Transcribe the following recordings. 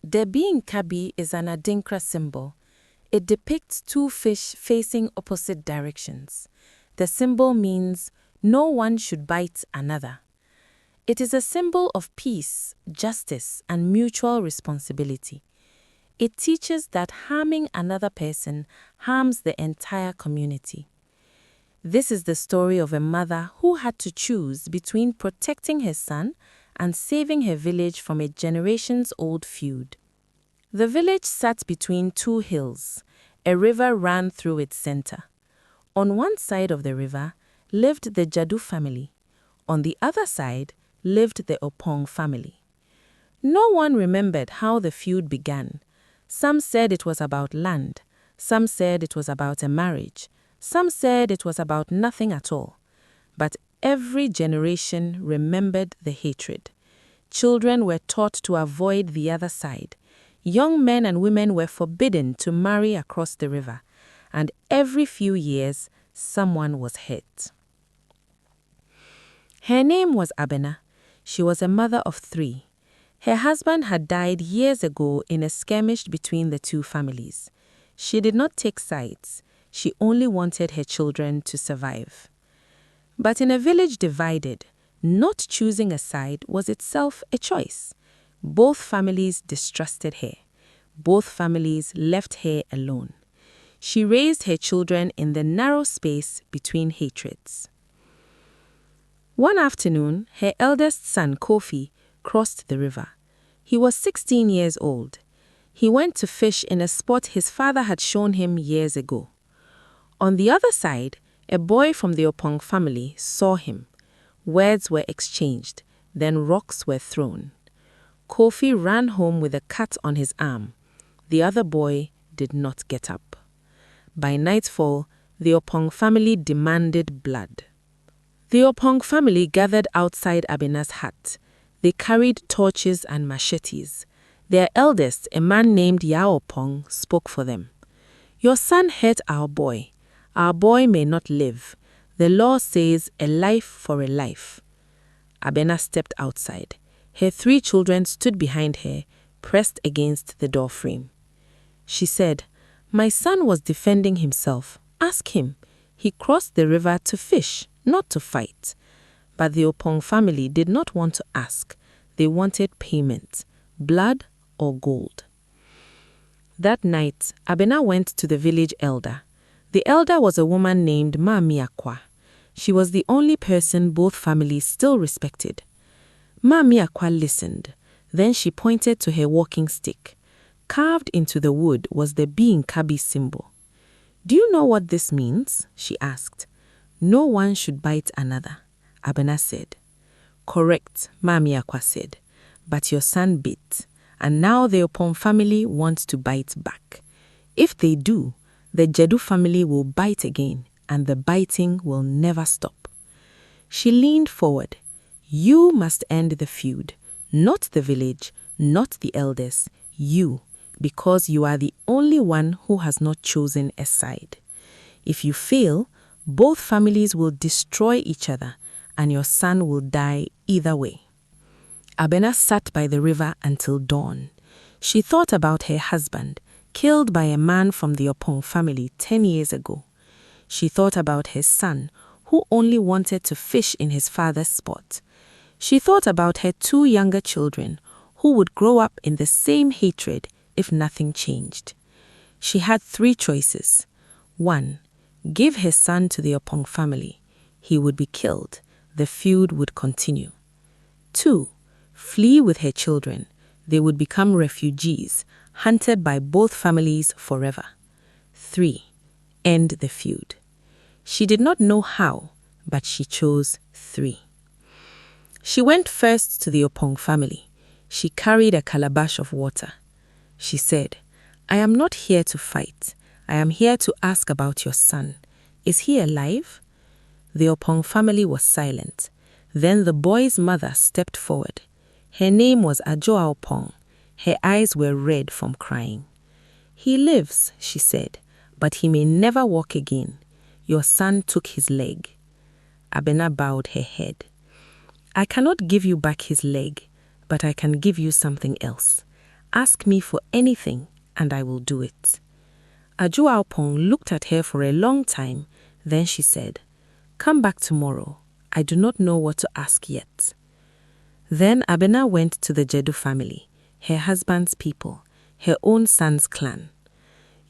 The Nka Bi is an Adinkra symbol. It depicts two fish facing opposite directions. The symbol means no one should bite another. It is a symbol of peace, justice, and mutual responsibility. It teaches that harming another person harms the entire community. This is the story of a mother who had to choose between protecting her son and saving her village from a generations-old feud. The village sat between two hills. A river ran through its center. On one side of the river lived the Jadu family. On the other side lived the Opong family. No one remembered how the feud began. Some said it was about land. Some said it was about a marriage. Some said it was about nothing at all. But every generation remembered the hatred. Children were taught to avoid the other side. Young men and women were forbidden to marry across the river. And every few years, someone was hurt. Her name was Abena. She was a mother of 3. Her husband had died years ago in a skirmish between the two families. She did not take sides. She only wanted her children to survive. But in a village divided, not choosing a side was itself a choice. Both families distrusted her. Both families left her alone. She raised her children in the narrow space between hatreds. One afternoon, her eldest son, Kofi, crossed the river. He was 16 years old. He went to fish in a spot his father had shown him years ago. On the other side, a boy from the Opong family saw him. Words were exchanged, then rocks were thrown. Kofi ran home with a cut on his arm. The other boy did not get up. By nightfall, the Opong family demanded blood. The Opong family gathered outside Abena's hut. They carried torches and machetes. Their eldest, a man named Opong, spoke for them. "Your son hurt our boy. Our boy may not live. The law says a life for a life." Abena stepped outside. Her 3 children stood behind her, pressed against the door frame. She said, "My son was defending himself. Ask him. He crossed the river to fish, not to fight." But the Opong family did not want to ask. They wanted payment, blood or gold. That night, Abena went to the village elder. The elder was a woman named Miakwa. She was the only person both families still respected. Miakwa listened. Then she pointed to her walking stick. Carved into the wood was the Nka Bi symbol. "Do you know what this means?" she asked. "No one should bite another," Abena said. "Correct," Miakwa said. "But your son bit, and now the Opong family wants to bite back. If they do, the Jedu family will bite again, and the biting will never stop." She leaned forward. "You must end the feud, not the village, not the elders, you, because you are the only one who has not chosen a side. If you fail, both families will destroy each other, and your son will die either way." Abena sat by the river until dawn. She thought about her husband, killed by a man from the Opong family 10 years ago. She thought about her son, who only wanted to fish in his father's spot. She thought about her 2 younger children, who would grow up in the same hatred if nothing changed. She had 3 choices. 1. Give her son to the Opong family. He would be killed. The feud would continue. 2. Flee with her children. They would become refugees, hunted by both families forever. 3. End the feud. She did not know how, but she chose 3. She went first to the Opong family. She carried a calabash of water. She said, "I am not here to fight. I am here to ask about your son. Is he alive?" The Opong family was silent. Then the boy's mother stepped forward. Her name was Ajoa Opong. Her eyes were red from crying. "He lives," she said, "but he may never walk again. Your son took his leg." Abena bowed her head. "I cannot give you back his leg, but I can give you something else. ask me for anything, and I will do it." Ajuaopong looked at her for a long time. Then she said, "Come back tomorrow. I do not know what to ask yet." Then Abena went to the Jedu family, her husband's people, her own son's clan.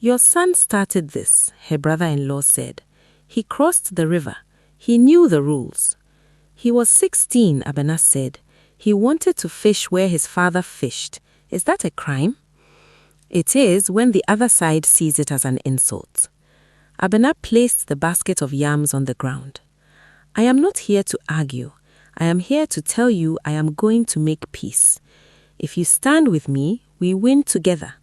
"Your son started this," her brother-in-law said. "He crossed the river. He knew the rules." "He was 16, Abena said. "He wanted to fish where his father fished. Is that a crime?" "It is when the other side sees it as an insult." Abena placed the basket of yams on the ground. "I am not here to argue. I am here to tell you I am going to make peace. If you stand with me, we win together.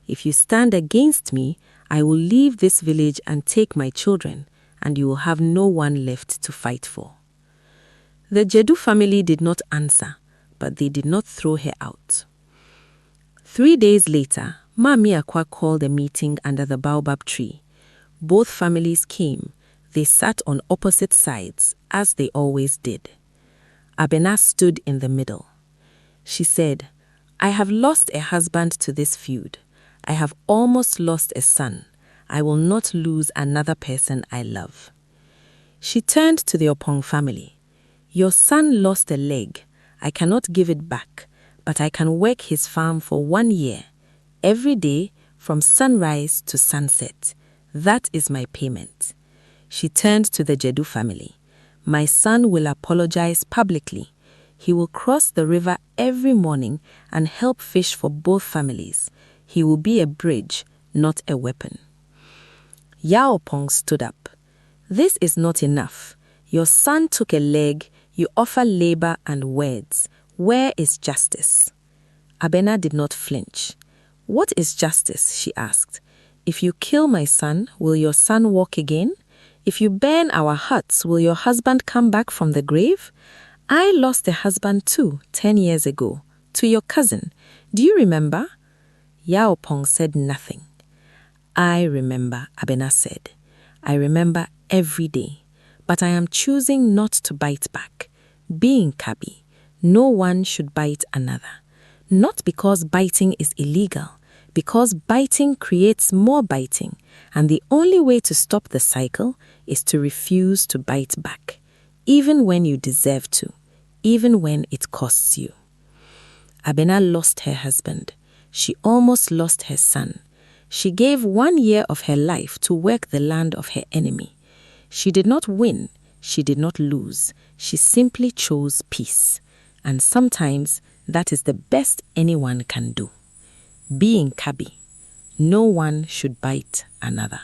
If you stand against me, I will leave this village and take my children, and you will have no one left to fight for." The Jedu family did not answer, but they did not throw her out. 3 days later, Mami Akwa called a meeting under the baobab tree. Both families came. They sat on opposite sides, as they always did. Abena stood in the middle. She said, "I have lost a husband to this feud. I have almost lost a son. I will not lose another person I love." She turned to the Opong family. "Your son lost a leg. I cannot give it back, but I can work his farm for 1 year, every day from sunrise to sunset. That is my payment." She turned to the Jedu family. "My son will apologize publicly. He will cross the river every morning and help fish for both families. He will be a bridge, not a weapon." Yaopong stood up. "This is not enough. Your son took a leg. You offer labor and words. Where is justice?" Abena did not flinch. "What is justice?" she asked. "If you kill my son, will your son walk again? If you burn our huts, will your husband come back from the grave? I lost a husband too, 10 years ago, to your cousin. Do you remember?" Yaopong said nothing. "I remember," Abena said. "I remember every day. But I am choosing not to bite back. Being Nka Bi, no one should bite another. Not because biting is illegal, because biting creates more biting, and the only way to stop the cycle is to refuse to bite back, even when you deserve to, even when it costs you." Abena lost her husband. She almost lost her son. She gave 1 year of her life to work the land of her enemy. She did not win. She did not lose. She simply chose peace. And sometimes that is the best anyone can do. Being Nka Bi, no one should bite another.